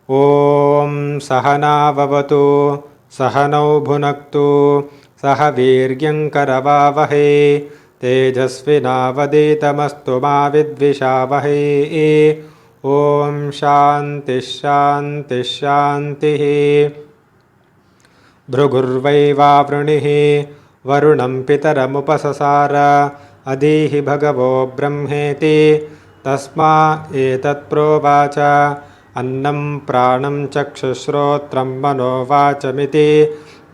ॐ सहनाववतु सहनौ भुनक्तु सह वीर्यङ्करवावहै तेजस्विनावधीतमस्तु मा विद्विषावहै। ॐ शान्तिः शान्तिः शान्तिः। भृगुर्वैवावृणिः वरुणं पितरमुपससार अधीहि भगवो ब्रह्मेति तस्मा एतत्प्रोवाच अन्नं प्राणं चक्षुश्रोत्रं मनोवाचमिति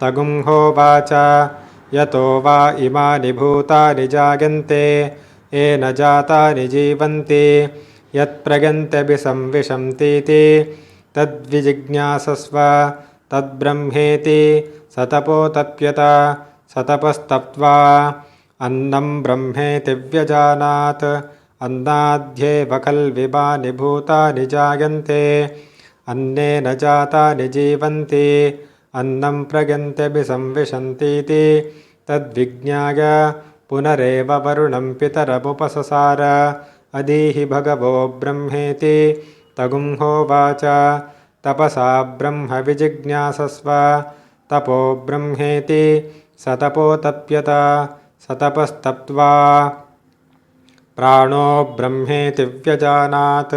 तगुंहोवाच यतो वा इमानि भूतानि जायन्ते येन जातानि जीवन्ति यत्प्रयन्त्यभिसंविशन्तीति तद्विजिज्ञासस्व तद्ब्रह्मेति सतपोतप्यत सतपस्तप्त्वा अन्नं ब्रह्मेति व्यजानात् अन्नाद्येव खल्विमानि भूतानि जायन्ते अन्नेन जातानि जीवन्ति अन्नं प्रयन्त्यभिसंविशन्तीति तद्विज्ञाय पुनरेव वरुणं पितरमुपससार अधीहि भगवो ब्रह्मेति तगुंहोवाच तपसा ब्रह्म विजिज्ञासस्व तपो ब्रह्मेति सतपोतप्यत सतपस्तप्त्वा प्राणो ब्रह्मेति व्यजानात्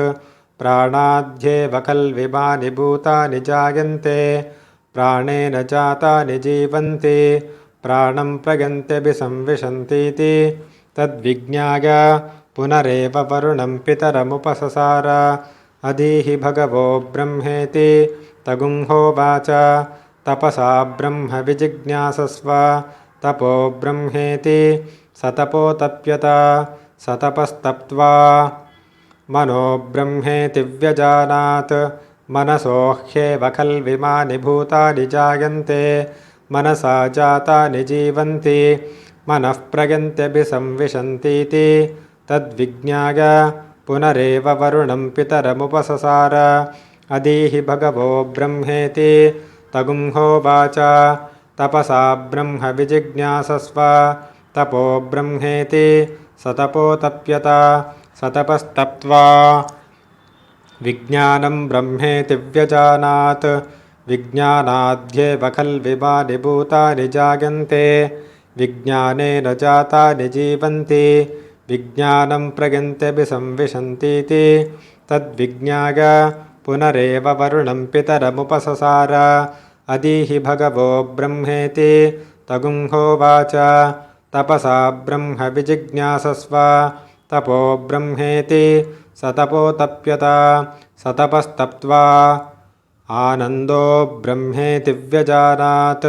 प्राणाद्येव खल्विमानि भूतानि जायन्ते प्राणेन जातानि जीवन्ति प्राणं प्रयन्त्यभिसंविशन्तीति तद्विज्ञाय पुनरेव वरुणं पितरमुपससार अधीहि भगवो ब्रह्मेति तगुंहोवाच तपसा ब्रह्म विजिज्ञासस्व तपो ब्रह्मेति सतपोतप्यत सतपस्तप्त्वा मनो ब्रह्मेति व्यजानात् मनसो ह्येव खल्विमानि भूतानि जायन्ते मनसा जातानि जीवन्ति मनः प्रयन्त्यभिसंविशन्तीति तद्विज्ञाय पुनरेव वरुणं पितरमुपससार अधीहि भगवो ब्रह्मेति तगुंहोवाच तपसा ब्रह्म विजिज्ञासस्व तपो ब्रह्मेति सतपोतप्यत सतपस्तप्त्वा विज्ञानं ब्रह्मेति व्यजानात् विज्ञानाद्येव खल्विमानि भूतानि जायन्ते विज्ञानेन जातानि जीवन्ति विज्ञानं प्रयन्त्यभिसंविशन्तीति तद्विज्ञाय पुनरेव वरुणं पितरमुपससार अधीहि भगवो ब्रह्मेति तगुंहोवाच तपसा ब्रह्म विजिज्ञासस्व तपो ब्रह्मेति सतपोतप्यत सतपस्तप्त्वा आनन्दो ब्रह्मेति व्यजानात्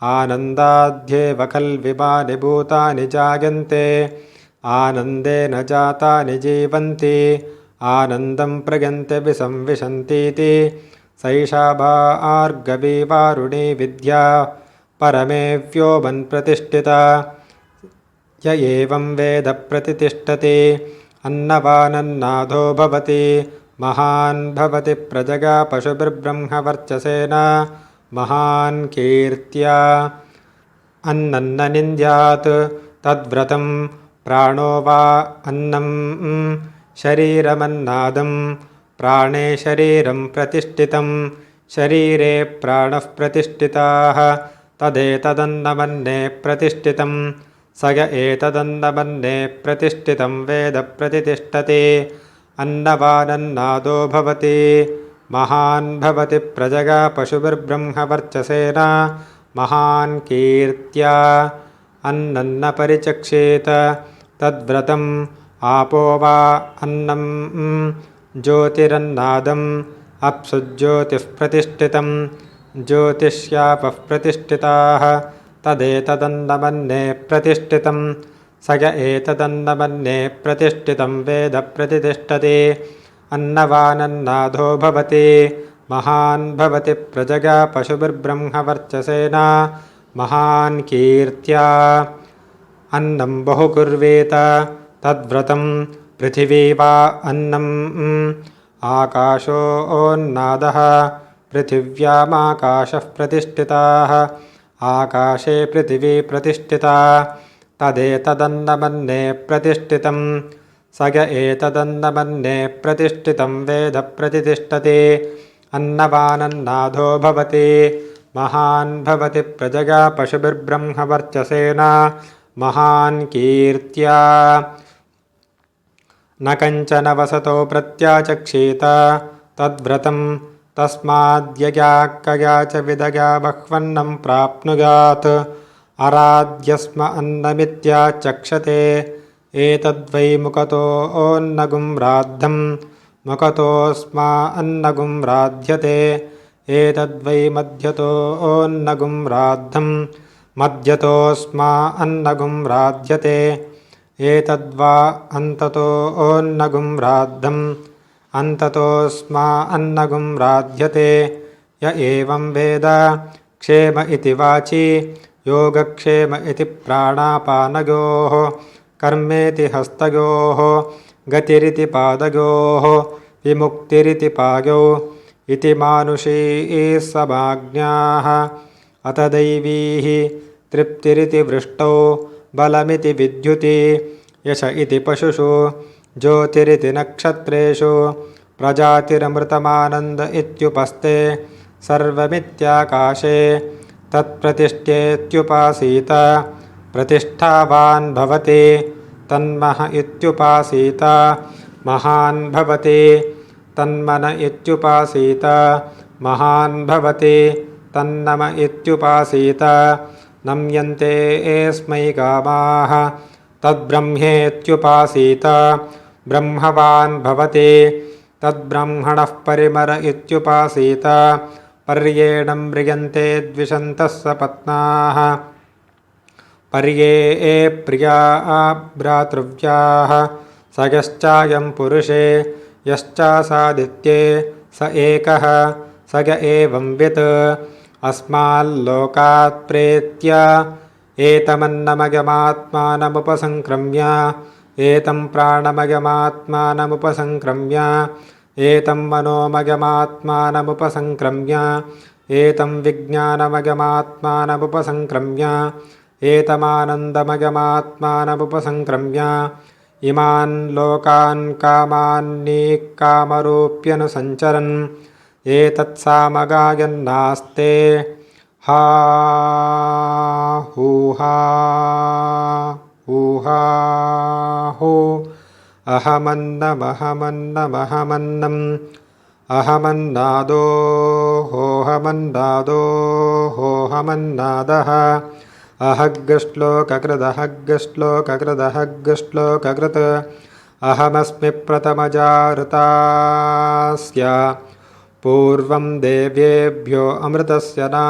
आनन्दाद्येव खल्विमानि भूतानि जायन्ते आनन्देन जातानि जीवन्ति आनन्दं प्रयन्त्यभिसंविशन्तीति सैषा भार्गवी वारुणी विद्या परमे व्योमन् प्रतिष्ठिता य एवं वेद प्रतितिष्ठति अन्नवानन्नादो भवति महान् भवति प्रजगा पशुभिर्ब्रह्मवर्चसेन महान् कीर्त्या अन्नन्न निन्द्यात् तद्व्रतं प्राणो वा अन्नं शरीरमन्नादं प्राणे शरीरं प्रतिष्ठितं शरीरे प्राणः प्रतिष्ठिताः तदेतदन्नमन्ने प्रतिष्ठितं स य एतदन्नमन्ने प्रतिष्ठितं वेद प्रतितिष्ठति अन्नवानन्नादो भवति महान् भवति प्रजगा पशुभिर्ब्रह्मवर्चसेन महान् कीर्त्या अन्नन्न परिचक्षेत तद्व्रतम् आपो वा अन्नं ज्योतिरन्नादम् अप्सु ज्योतिः प्रतिष्ठितं ज्योतिष्यापः प्रतिष्ठिताः तदेतदन्नमन्ने प्रतिष्ठितं स य एतदन्नमन्ने प्रतिष्ठितं वेद प्रतितिष्ठति अन्नवानन्नादो भवति महान् भवति प्रजगा पशुभिर्ब्रह्मवर्चसेन महान् कीर्त्या अन्नं बहुकुर्वेत तद्व्रतं पृथिवी वा अन्नम् आकाशोऽन्नादः पृथिव्यामाकाशः प्रतिष्ठिताः आकाशे पृथिवी प्रतिष्ठिता तदेतदन्नमन्ने प्रतिष्ठितं स य एतदन्नमन्ने प्रतिष्ठितं वेद प्रतितिष्ठति अन्नवानन्नादो भवति महान् भवति प्रजया पशुभिर्ब्रह्मवर्चसेन महान् कीर्त्या न कञ्चन वसतो प्रत्याचक्षेत तद्व्रतं तस्माद्यया च विदया बह्वन्नं प्राप्नुयात् अराध्यस्म अन्नमित्याचक्षते एतद्वै मुखतोऽन्नगुं राद्धं मुखतोऽस्मा अन्नगुं राध्यते एतद्वै मध्यतोऽन्नगुं राद्धं मध्यतोऽस्मा अन्नगुं राध्यते एतद्वा अन्ततोऽन्नगुं राद्धं अन्ततोऽस्मा अन्नगुं राध्यते य एवं वेद क्षेम इति वाचि योगक्षेम इति प्राणापानयोः कर्मेति हस्तयोः गतिरिति पादयोः विमुक्तिरिति पायौ इति मानुषी समाज्ञाः अत दैवीः तृप्तिरिति वृष्टौ बलमिति विद्युति यश इति पशुषु ज्योतिरिति नक्षत्रेषु प्रजातिरमृतमानन्द इत्युपस्ते सर्वमित्याकाशे तत्प्रतिष्ठेत्युपासीत प्रतिष्ठावान् भवति तन्मह इत्युपासीत महान् भवति तन्मन इत्युपासीत महान् भवति तन्नम इत्युपासीत नम्यन्ते एस्मै कामाः तद्ब्रह्मेत्युपासीत ब्रह्मवान् भवति तद्ब्रह्मणः परिमर इत्युपासीत पर्येण म्रियन्ते द्विषन्तः सपत्नाः पर्ये प्रिया भ्रातृव्याः स यश्चायं पुरुषे यश्चासादित्ये स एकः स य एवंवित् अस्माल्लोकात् प्रेत्य एतमन्नमयमात्मानमुपसंक्रम्य एतं प्राणमयमात्मानमुपसंक्रम्य एतं मनोमयमात्मानमुपसंक्रम्य एतं विज्ञानमयमात्मानमुपसंक्रम्य एतमानन्दमयमात्मानमुपसंक्रम्य इमान् लोकान् कामान्नीकामरूप्यनुसञ्चरन् एतत्सामगायन्नास्ते हा हूहा हूहा हो अहमन्नमहमन्नमहमन्नम् अहमन्नादो होहमन्नादः अहग्श्लोककृदहग्श्लोककृदहग्श्लोककृत् अहमस्मि प्रथमजाऋतास्य पूर्वं देवेभ्यो अमृतस्य नाबायि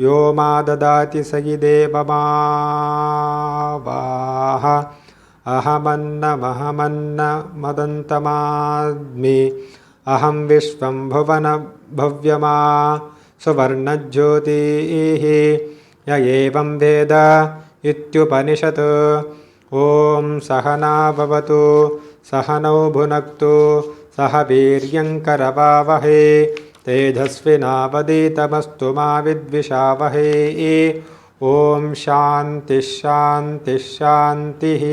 यो मा ददाति स हि देवमावाह अहमन्नमहमन्नमदन्तमाद्मि अहं विश्वं भुवन भव्यमा सुवर्णज्योतिः य एवं वेद इत्युपनिषत् ॐ सहना भवतु सहनौ भुनक्तु सह वीर्यङ्करवावहै तेजस्विनावधीतमस्तु मा विद्विषावहै ॐ शान्तिः शान्तिः शान्तिः।